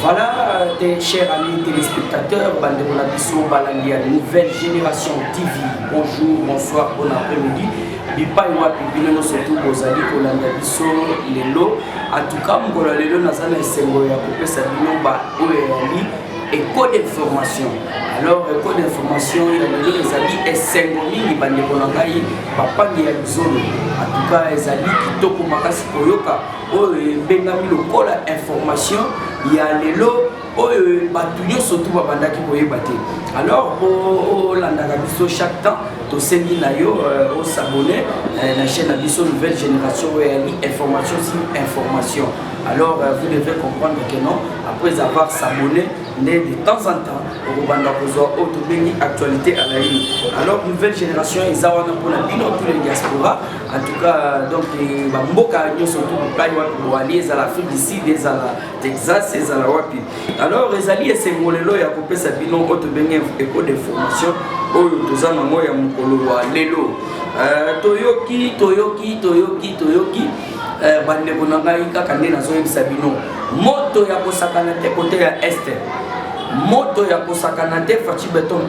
Voilà, tes chers amis téléspectateurs, Bandemona Bisso, Balandia, Nouvelle Génération TV. Bonjour, bonsoir, bon après-midi. Bipa Iwa Pipino, surtout Bozali, Kolanda Bisso, Lelo. En tout cas, Mgola Lelo, Nazana et Sengo, Yakoupe Sabino, Oeali, école d'information. Alors, école d'information, il y a les amis et Sengomi, les Bandekonangaï, Papa Niazolo. En tout cas, les amis qui toko Makasi Koyoka, Bengami le col information, il y a les lots, Batouillon surtout Babandaki Koyebate. Alors, au Landagabiso, chaque temps, to sendi nayo au s'abonner la chaîne Abisso Nouvelle Génération information sur information. Alors vous devez comprendre que non, après avoir s'abonné de temps en temps au Rwanda pour actualité à la ligne. Alors Nouvelle Génération ils ont pour la bino tous les diaspora. En tout cas donc Mboka nous surtout pour aller à l'Afrique d'ici des à Texas et à la Wapi. Alors les alliés c'est molelo ya couper sa bino auto bengi école de formation oyo tozana moya mukolo wa lelo toyoki bande bonanga kaka nde nazoyebisa bino moto ya kosakana te côté ya este moto ya kosakana te Fachi Beton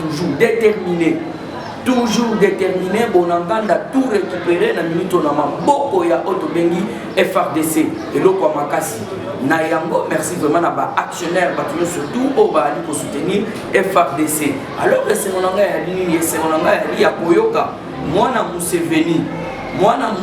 toujours déterminé bonanganda tout récupérer na minute na maboko ya auto bengi FRDC et loko makasi na yango merci vraiment na ba actionnaire batuyo surtout au ba ali ko soutenir FRDC. Alors c'est mon anga ya nini c'est mon anga ya koyoka mwana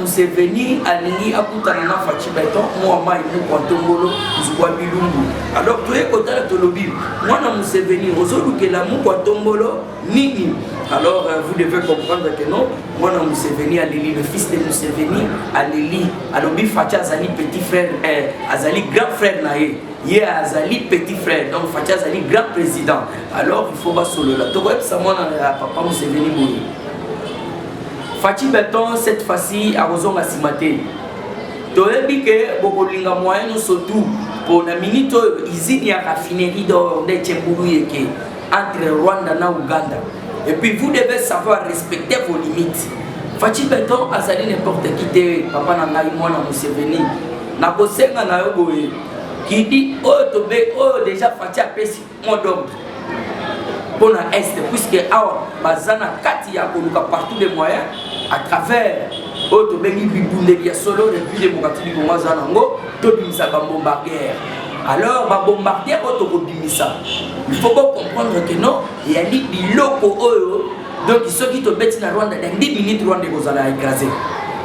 Museveni alingi akutana na Fachi Beton moi mai mu kwantongolo zwa bilumbu. Alors tu es kotala tolobi mwana Museveni ozolukela mu kwantongolo nini. Alors vous devez comprendre que non, mwana Museveni alili le fils de Museveni alili alobi Fachi azali petit frère azali grand frère nae. Hier azali petit frère donc Fachi azali grand président. Alors il faut pas solo là. To web ça mwana papa Museveni boyi. Fachi Beton cette fois-ci à Rosong Asimate. Toyebi que bokolinga moyen surtout pour la minute usine ya raffinerie d'or de Tchembulu yeke entre Rwanda na Uganda. Et puis vous devez savoir respecter vos limites. Fachi Beton azali n'importe qui te papa na ngai mwana Museveni. Na kosenga na yo boye qui dit oh tobe oh déjà Fachi apesi mot d'ordre. Pour la Est, puisque awa bazana kati ya koluka partout les moyens à travers auto bengi bibunde ya solo depuis démocratique du Congo zanango to bimisa ba bombardière. Alors ba bombardière auto ko bimisa. Il faut pas comprendre que non, il y a des biloko oyo donc ceux qui te bêtent na Rwanda dans 10 minutes Rwanda kozala écraser.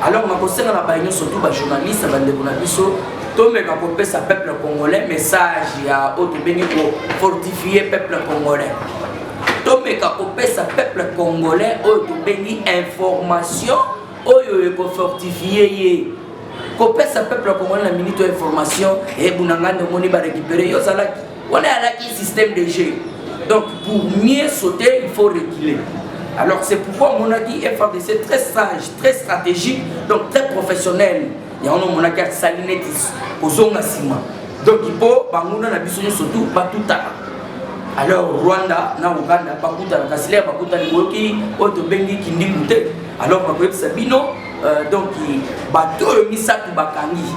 Alors ma conseille na ba surtout ba journaliste ba ndeko na biso tombe ka kopesa peuple congolais message ya auto bengi pour fortifier peuple congolais. Tomeka kopesa peuple congolais oyo tobengi information oyo eko fortifier ye kopesa peuple congolais na minute information et bunanga moni ba récupérer yo salaki on est à la système de jeu donc pour mieux sauter il faut reculer. Alors c'est pourquoi mon a dit FRDC très sage très stratégique donc très professionnel ya on mon a dit salinetis kozonga sima donc il faut banguna na biso surtout batuta. Alors Rwanda na Uganda bakuta na kasile bakuta ni boki auto bengi kindimute. Alors bakoyeb sabino donc bato misatu bakangi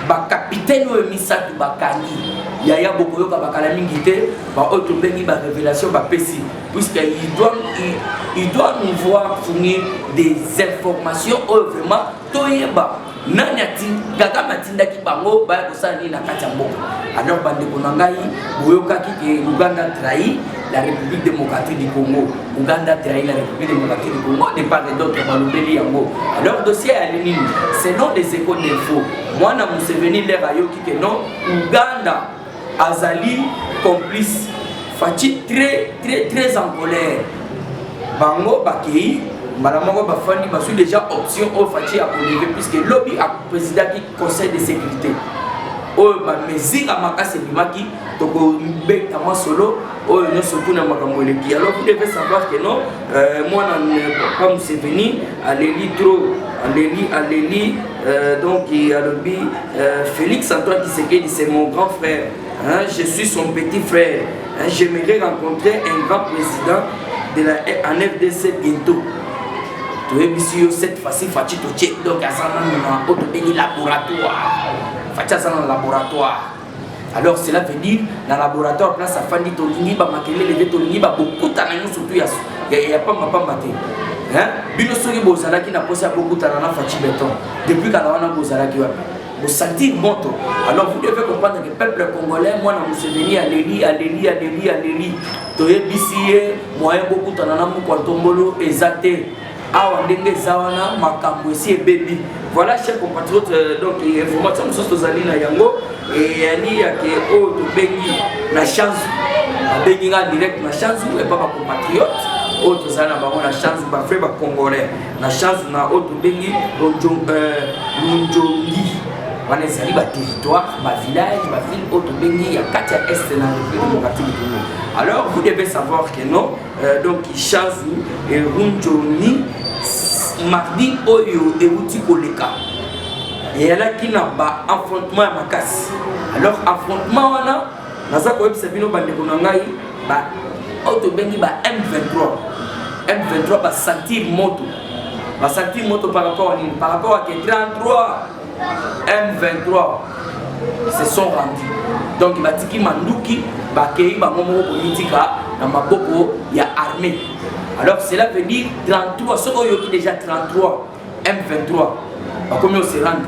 ba capitaine misatu bakangi yaya bokoyoka bakala mingi te ba auto bengi ba révélation ba pesi puisque il doit nous voir fournir des informations vraiment toyeba nani ati gaga matinda ki bango ba kosala ni na kati mboka. Alors bande konangai boyoka ki Uganda trahi la République démocratique du Congo. Uganda trahi la République démocratique du Congo de part et d'autre balobeli yango. Alors dossier à l'ennemi selon les écoles d'info mwana Museveni les rayoki que non Uganda azali complice Fachi très en colère bango bakei madame bafani basu déjà option au Fachi à lever puisque lobby a président qui conseil de sécurité oh ba mesure amakase bimaki toko mbeka solo oh no surtout na makambo eleki. Alors vous devez savoir que non moi na pas Museveni aleli trop aleli donc il a lobby Félix Antoine Tshisekedi c'est mon grand frère hein, je suis son petit frère hein, j'aimerais rencontrer un grand président de la en FDC bientôt. Tu es monsieur cette fois-ci Fachi Toche donc à ça dans auto laboratoire Fachi dans laboratoire Alors cela veut dire dans le laboratoire place à Fandi Tolingi, Bamakele, Levé Tolingi, beaucoup de surtout il y a pas maté. Hein? Bino soki bozala qui n'a pas beaucoup de temps Fachi Béton. Depuis qu'à la bozala qui va. Vous sentir moto. Alors vous devez comprendre que le peuple congolais, moi, je me suis venu à l'Eli. Toye Bissier, moi, beaucoup de temps pour Tombolo, exacté. Awandenge Zawana, Makambo, et Baby. Voilà, chers compatriotes, donc, information de Sostozali na Yango, et Yanni, qui est au Bengi, la chance, Bengi direct, la chance, et pas ma compatriote, autre Zana, la chance, ma frère congolais, la chance, na autre Bengi, Lunjongi. On est allé à territoire, ma village, ma ville, autre Bengi, il y a 4 est dans la République démocratique du Congo. Alors, vous devez savoir que non, donc, il change, et Lunjongi, mardi oyo euti koleka et là qui n'a pas affrontement à ma casse. Alors affrontement wana naza ko ebisa bino bande ko ngai ba auto bengi ba M23 ba sentir moto par rapport à 33 M23 se sont rendus. Donc batiki manduki ba kei ba momo politika na maboko ya armée. Alors cela veut dire 33, ceux qui ont déjà 33, M23, combien on se rend.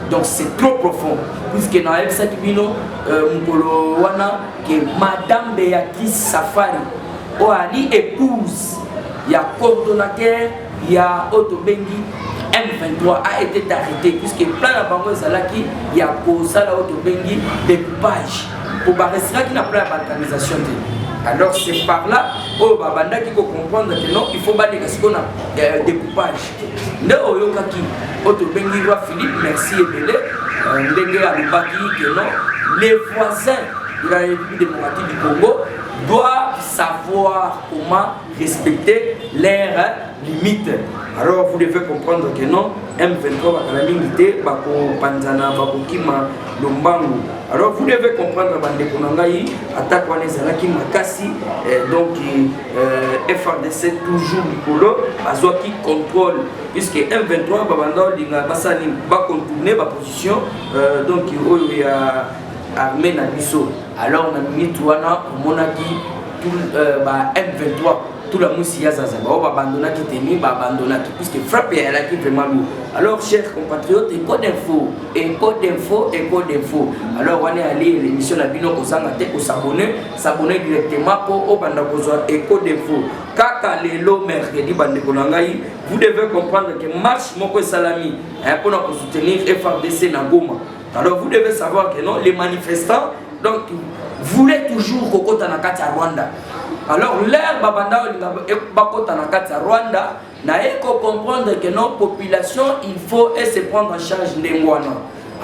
Donc c'est trop profond. Puisque dans el Sakibino, Mukolo Wana, que Madame Béatrice Safari, Ali épouse, il y a coordonnateur, il y a Otobengi, M23 a été arrêté. Puisque plein de banques Zalaki, il y a pour ça la Otobengi, découpage. Pour Barresra qui n'a pas la balkanisation. Alors c'est par là où Babanda qui faut comprendre que non, il faut battre ce qu'on a découpage. Ne oyokaki, Otobengi roi Philippe, merci et belé, Ndenge Alubaki que non, les voisins de la République démocratique du Congo doivent savoir comment respecter leurs limites. Alors vous devez comprendre que non, M23 va la limiter, Bako Panzana, Bako Kima, Lombangu. Alors vous devez comprendre que Konangaï attaque les Alaki Makasi, donc FRDC toujours Nicolo, Azoa qui contrôle, puisque M23 Babanda Bassani va contourner ma position, donc il y a armée na biso. Alors on a mis Touana, Monaki, tout M23. Tout la moussia zaza, on va abandonner qui t'aimait, va abandonner qui puisque frappe et elle a qui vraiment lourd. Alors chers compatriotes, écho d'info. Alors on est allé l'émission la bino ko sanga te ko s'abonner directement pour au banda ko zo écho d'info. Kaka lelo mercredi bande ko ngai, vous devez comprendre que marche moko salami pour nous soutenir FRDC na Goma. Alors vous devez savoir que non les manifestants donc voulaient toujours kokota na kati ya Rwanda. Alors l'air babanda bakota na kati ya Rwanda na eko comprendre que nos populations il faut se prendre en charge ndengwana.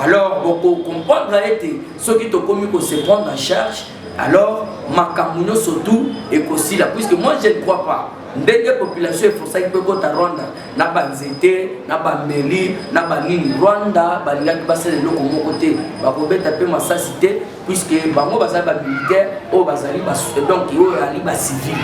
Alors beaucoup comprendre été ceux qui te commis que se prendre en charge alors makamuno surtout et aussi là puisque moi je ne crois pas ndenge population il faut ça peut kota Rwanda na banzete na bameli na banini Rwanda balingaki basele loko moko te bakobeta pe masasité puisque bango bazali militaire o bazali donc yo ali ba civil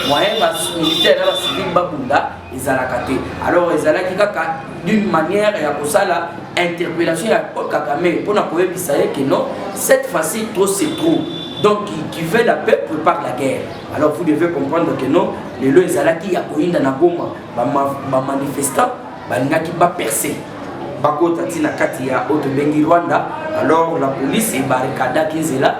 moyen ba militaire ba civil babunda ezalaka te. Alors ezalaki kaka d'une manière ya kosala interpellation ya Paul Kagame pour na koyebisa que non cette fois-ci trop c'est trop. Donc qui veut la paix prépare la guerre. Alors vous devez comprendre que non les lois ezalaki ya koinda na Goma ba manifestants balingaki ba percer bakota tina kati ya Otobengi Rwanda. Alors la police est barricade kinzela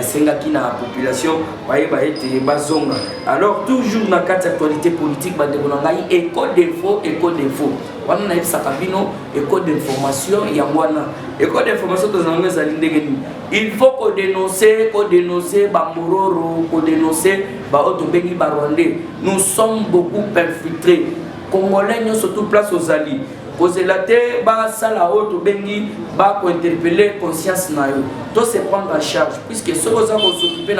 senga kina population ba été bazonga. Alors toujours na kati actualité politique ba dekonangai école d'info wana na ebisaka bino école d'information ya ngwana école d'information tozanga za lindenge. Il faut qu'on dénoncer ba mororo, qu'on dénoncer ba Otobengi ba Rwandais. Nous sommes beaucoup infiltrés congolais surtout place aux alliés. Poselate ba sala Otobengi ba ko interpeller conscience na yo. Tout se prendre en charge puisque ceux qui vont s'occuper de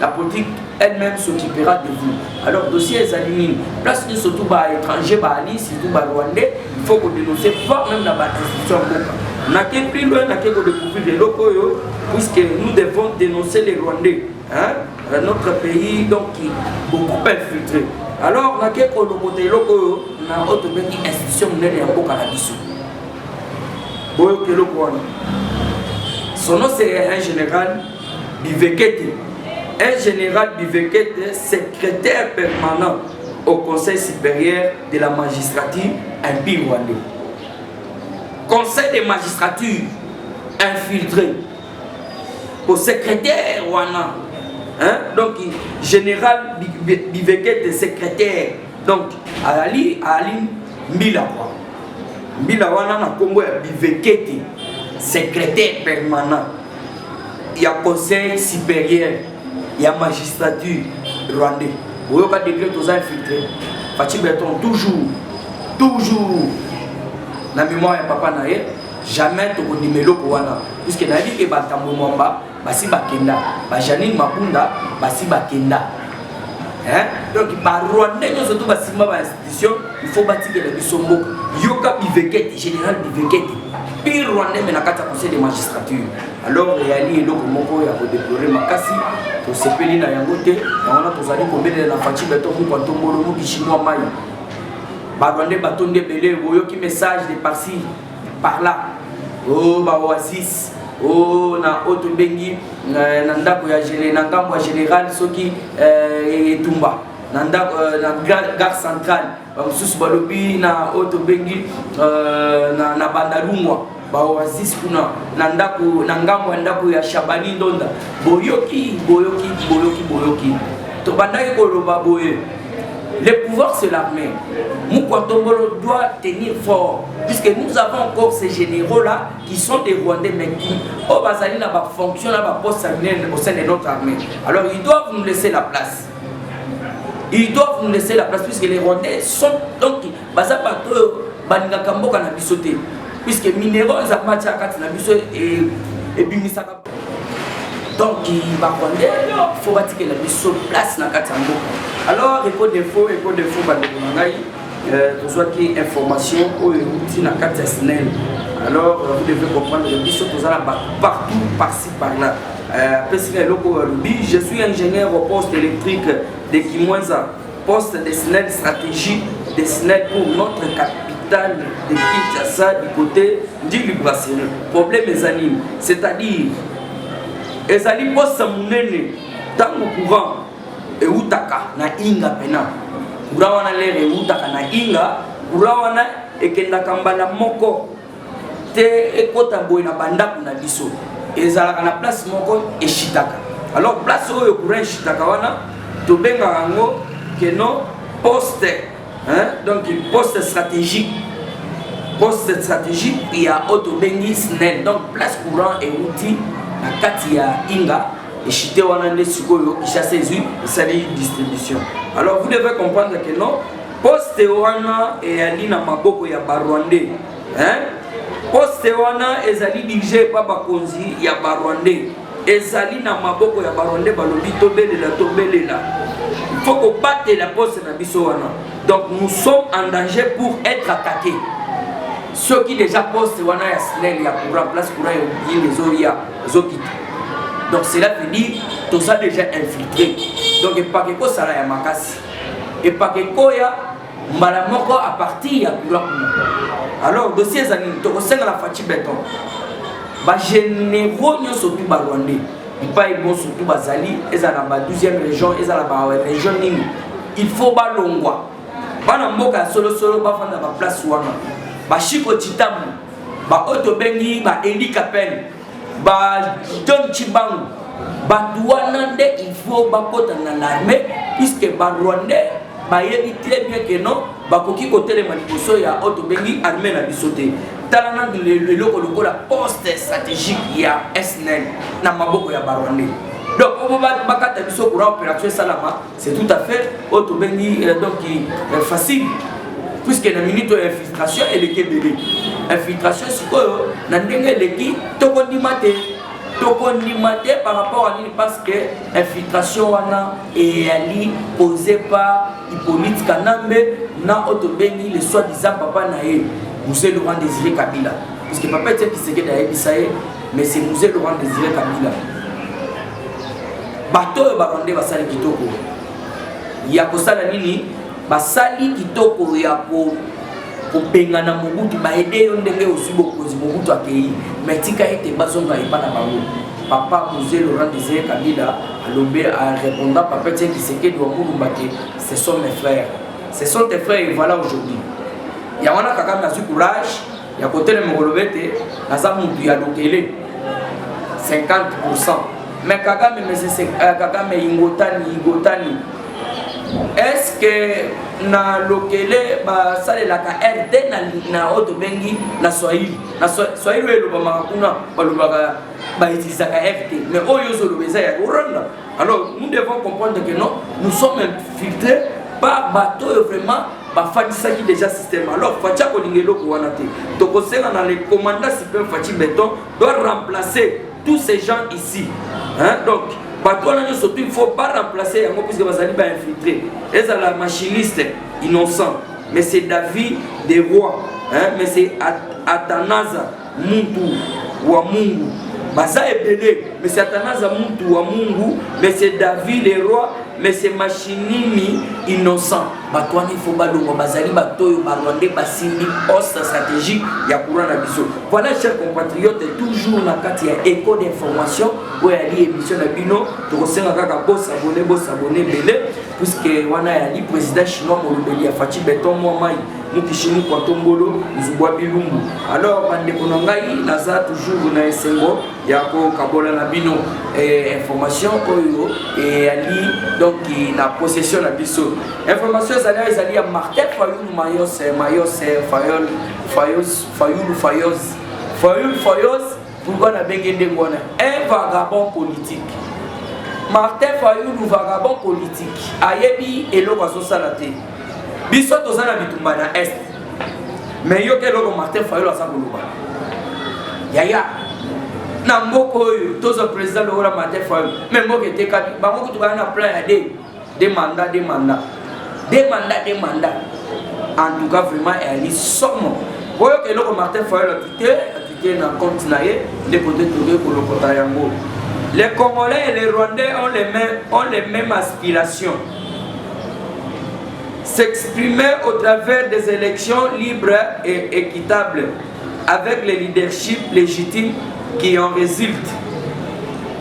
la politique elle-même s'occupera de vous. Alors dossier est aligné. Place surtout ba étranger ba ali surtout ba Rwandais, il faut qu'on dénonce voire même dans la institution boka. Na ke plus loin na ke ko découvrir les locaux yo puisque nous devons dénoncer les Rwandais, hein? Notre pays donc qui beaucoup infiltré. Alors na ke ko lokote locaux na Otobengi institution munene ya boka na biso. Boyo ke loko wana. Son nom c'est un général Bivekete. Un général Bivekete, secrétaire permanent au Conseil supérieur de la magistrature impie rwandais. Conseil de magistrature infiltré. Au secrétaire rwandais. Hein? Donc, général Bivekete, secrétaire. Donc, Ali Mbilawa. Mbilawa na Congo ya Bivekete, secrétaire permanent. Il y a conseil supérieur, il y a magistrature rwandais. Vous voyez que décret tous infiltrés. Fatih Berton toujours la mémoire de papa naïe, jamais tu connais melo kowana. Puisque na vie que batambo mwamba, basi bakenda, ba Janine Mapunda, basi bakenda. Hein? Donc par rwandais nous surtout basimba ba institution, il faut bâtir les bisombo. Yoka Bivekete, général Bivekete. Pire rwandais mais na kata conseil de magistrature. Alors réali eloko moko ya ko déplorer makasi to sepeli na yango te, yango tozali kobelela na Fatih Berton ko tombolo mo kishinois mai. Ba rwandais batonde belé boyoki message de par-ci par là. Oh ba oasis, oh na auto bengi na ndako ya ngambo ya général soki etumba. Na gare centrale, ba mususu balobi na auto bengi na bandalungwa. Ba oasis kuna na ndako na ngambo ya ndako ya Shabani Ndonda. Boyoki to bandaki koloba boye. Le pouvoir c'est l'armée. Moukouatombolo doit tenir fort. Puisque nous avons encore ces généraux-là qui sont des Rwandais, mais qui au Bazali n'a pas fonction, n'a pas poste au sein de notre armée. Alors ils doivent nous laisser la place. Ils doivent nous laisser la place puisque les Rwandais sont donc Bazapato Baningakambo Kanabisote. Puisque minéraux Zapmatia Katanabiso et Bimisaka. Donc, il faut bâtir la mise sur place dans Katambo. Alors, écho de faux, tout soit qui information ou outil dans Katasnel. Alors, vous devez comprendre que les choses partout, par-ci, par-là. Je suis ingénieur au poste électrique de Kimwenza, poste de SNEL stratégique de SNEL pour notre capitale de Kinshasa du côté du Librasserie. Problème mes amis, c'est-à-dire ezali posa munene tango courant eutaka na inga pena courant wana lere eutaka na inga courant wana ekenda kambala moko te ekota boy na bandako na biso ezalaka na place moko eshitaka. Alors place oyo courant eshitaka wana to benga ngo keno poste, hein, donc poste stratégique il y a auto bengi SNEL, donc place courant et outil na kati ya inga et chité wana nde sikoyo chasse zu sali distribution. Alors vous devez comprendre que non poste wana et ali na maboko ya barwandais, hein, poste wana ezali dirigé par bakonzi ya barwandais, ezali na maboko ya barwandais balobi tobelela. Il faut qu'on batte la poste na biso wana. Donc nous sommes en danger pour être attaqués. Ceux qui déjà postent wana ya SNEL ya courant place courant et les oya zokita. Donc cela veut dire tout ça déjà infiltré. Donc et pas que ça la ya makasi. Et pas que koya mbala moko à partir ya courant. Alors dossier zani to kosenga la Fatih Berton. Ba généraux nyonso tu ba rwandais. Pas bon surtout bazali ezala ba 12e région ezala ba région nini. Il faut ba longwa. Bana mboka solo ba fanda ba place wana. Ba Chiko Chitamu, ba Otto Bengi, ba Eli Kapel, ba John Chibangu, ba Douanande, il faut ba kota dans l'armée, puisque ba Rwandais, ba yebi très bien que non, ba koki kote le maniposo ya Otto Bengi, armée na bisote. Talana le loko la poste stratégique ya SNEL, na maboko ya ba Rwandais. Donc, on va battre biso pour opération Salama, c'est tout à fait Otto Bengi, donc facile. Puisque la minute d'infiltration elle est kebele. Infiltration c'est quoi? Na ndenge leki tokondimate par rapport à lui parce que infiltration wana et ali posé par Hippolyte Kanambe na Otobengi le soi-disant papa nae Mzee Laurent Désiré Kabila. Parce que papa était qui c'est que d'ailleurs bisaye mais c'est Mzee Laurent Désiré Kabila. Bato baronde basali kitoko. Ya kosala nini? Basali kitoko ya ko kobenga na Mobutu ba aider yo ndenge aussi bokozi Mobutu akei mais tika ete bazonga epa na bango papa Mosé Laurent Désiré Kabila a répondant papa Etienne Tshisekedi wa Mulumba que ce sont mes frères, ce sont tes frères et voilà aujourd'hui Yawana Kagame a eu courage ya côté le Mongolobete naza mutu ya lokele 50% mais Kagame mais c'est Kagame ingotani est-ce que na lokele ba sale la ka RD na auto bengi na Swahili welo ba makuna balubaka ba utiliser ka FT mais oyo zo lobeza ya Rwanda. Alors nous devons comprendre que non, nous sommes infiltrés par bateau vraiment ba fatisa qui déjà système. Alors fatia ko lingelo ko wana te to ko sena na le commandant suprême Fachi Beton doit remplacer tous ces gens ici, hein. Donc surtout il faut pas remplacer yango puisque bazali ba infiltré et ça la machiniste innocent mais c'est David des rois, hein, mais c'est Atanaza Muntu wa Mungu baza ebele mais c'est Atanaza Muntu wa Mungu mais c'est David les rois mais c'est Machinini innocent batwani faut balongo bazali batoyo barwande basindi poste stratégique ya courant na biso. Voilà chers compatriotes, toujours na kati ya écho d'information où ali émission na bino to senga kaka boss abonné belé puisque wana ya li président chinois Molobeli ya Fachi Beton moi mai mukishini kwa tombolo nzubwa bilumbu. Alors bande konongai naza toujours na esengo ya ko kabola na bino information oyo et ali donc na possession na biso information ezali ya Martin Fayous pourquoi na bengende ngona un vagabond politique. Martin Fayulu vagabond politique ayebi eloko asosala te biso tozana bitumba na est mais yo ke loko Martin Fayulu asakuluba yaya na mboko oyo tozo président lokola Martin Fayulu mais mboko etekaki bango kutu bana plan ya des mandats en tout cas vraiment elle est somme boyo ke loko Martin Fayulu atité na compte na ye de côté touré ko lokota yango. Les Congolais et les Rwandais ont les mêmes aspirations. S'exprimer au travers des élections libres et équitables avec le leadership légitime qui en résulte.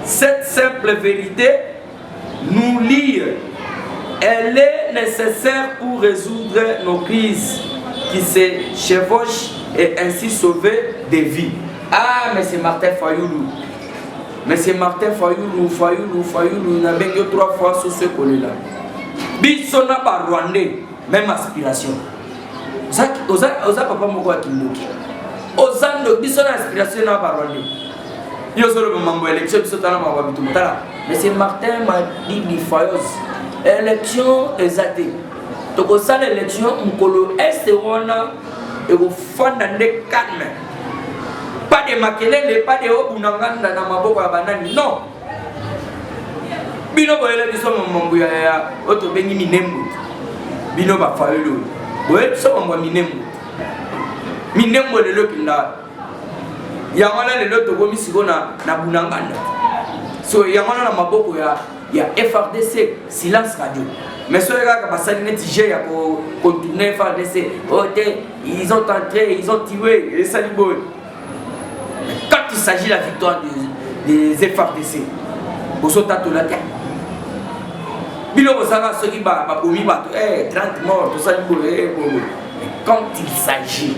Cette simple vérité nous lie. Elle est nécessaire pour résoudre nos crises qui se chevauchent et ainsi sauver des vies. Ah, mais c'est Martin Fayulu. Mais c'est Martin Fayulu, il a bien 3 fois sur ce collet-là. Bissona par Rwandais, même aspiration. Oza papa moko akimboki. Ozando Bissona aspiration na par Rwandais. Yo solo mambo élection bisotana ma wabitumutala. Mais c'est Martin Madidi Fayos. Élection exatée. Donc ça l'élection mkolo est wana et au fond de calme. Pas de makelele, pas de obunanganda na maboko ya banani, non. Bino boyele biso mambo ya oto bengi minembu. Bino ba Fayulu. Boyele biso mambo minembu. Minembu de l'opinda. Yangana le loto gomi sigona na bunanganda. So yangana na maboko ya FRDC silence radio. Mais ceux là qui passent net Tiger ya ko continuer FRDC. Ils ont entré, ils ont tué les saliboy. Quand il s'agit de la victoire des FRDC, vous êtes à tout la terre. Bilo Osaka, ceux qui battent, 30 morts, tout ça, quand il s'agit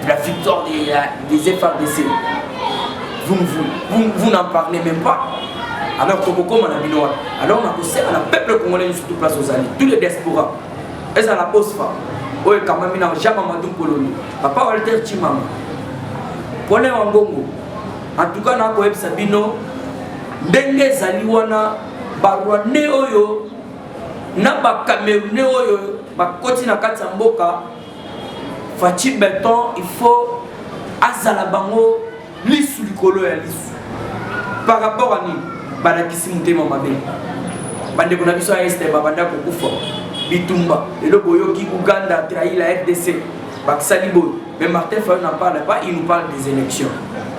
de la victoire des FRDC, vous n'en parlez même pas. Alors, comme on a dit, alors on a poussé à la peuple congolais surtout place aux alliés, tous les diasporas. Et ça la pose pas. Oui, quand même, il n'a jamais Madou Poloni. Papa Walter Chimama. Pole Wangongo. En tout cas, na ko ebisa bino ndenge zali wana barwane oyo na ba Camerounais oyo bakoti na kati ya mboka Fachi Beton il faut azala bango lisu likolo ya lisu par rapport à ni balakisi mutema mabe bande kona biso ya este babanda kokufa bitumba lelo boyoki Uganda trahi la RDC baksali boy. Mais Martin Fayulu n'en parle pas, il nous parle des élections.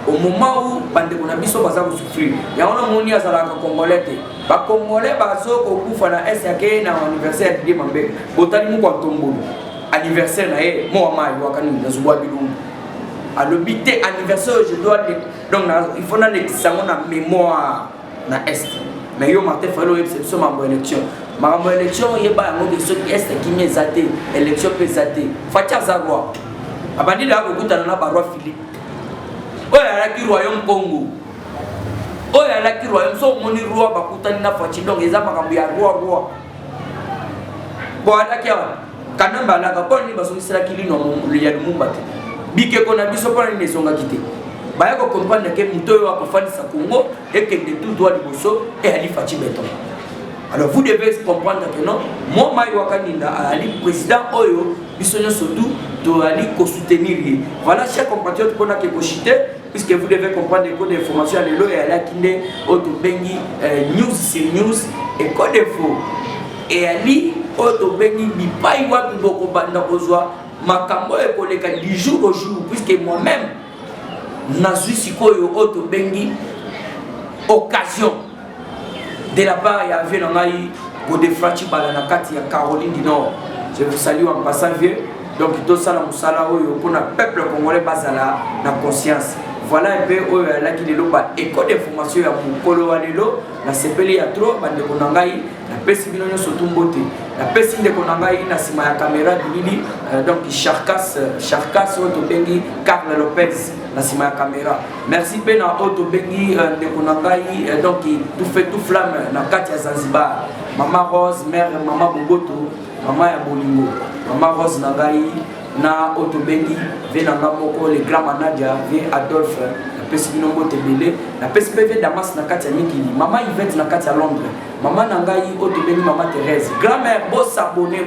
Au moment où Bande Konabiso va souffrir, il y a un monde qui a Congolais. Les Congolais qui ont fait na SAK na l'université de Mambe, Botani Moukantombo. anniversaire na ye moi mai wakani nazwa bilumbu alobi te anniversaire je dois donc il faut na l'examen na mémoire na est mais yo Martin Fayulu c'est sur ma élection ma élection yeba yango de ceux qui est qui mezate élection pesate fatia zagwa abandi la ko kutana na barwa Philippe oya la ki royaume Congo oya la ki royaume so moni roi bakutani na fachi donc eza makambo ya roi bon alaki kanamba la ka poni basongisela kilino mo ya lumumba te bike kona biso pona ni songa kite baya ko comprendre que muto yo akofandisa Congo et que de tout droit liboso et ali fachi beton. Alors vous devez comprendre que non, moi mai wakaninda ali président oyo bisonyo surtout to ali ko soutenir. Voilà chers compatriotes qu'on a que cochiter puisque vous devez comprendre que code d'information lelo et ala kinde auto bengi news sur news et code info et ali auto bengi bipai wa boko banda kozwa makambo e koleka du jour au jour puisque moi-même nazui sikoyo auto bengi occasion de la part il y avait dans ngai pour des frati balana kati ya Caroline du Nord. Je vous salue en passant vieux. Donc tout ça la musala oyo pour le peuple congolais bazala na conscience. Voilà un peu oyo la ki lelo ba école d'information ya mukolo walelo na sepeli ya trop bande konangai na pesi bino nyoso tumbote. La pesi de konangai na sima ya caméra bilili donc Charcas auto bengi Carl Lopez na sima ya caméra. Merci pe na auto bengi de konangai donc tout fait tout flamme na kati ya Zanzibar. Maman Rose, mère maman Boboto, maman ya Bolingo, maman Rose nangai na auto bengi venanga moko le grand manager ve Adolphe la pesi bino mbote belé la pesi ve Damas na kati ya Mikili maman Yvette na kati ya Londres maman nangai auto bengi maman Thérèse grand-mère bo s'abonner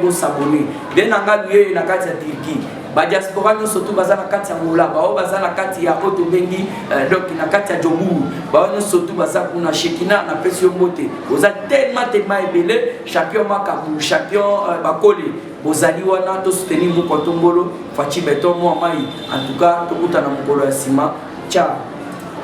de nanga lié na kati ya Turquie ba diaspora no surtout bazana kati ya Mulaba o bazana kati ya auto bengi donc na kati ya Jobu ba no surtout bazaka kuna Shekina na pesi mbote oza tellement ebele champion makabu champion bakole bozali wana to soutenir mu kontombolo fachi beton mo mai en tout cas to kutana mukolo ya sima ciao.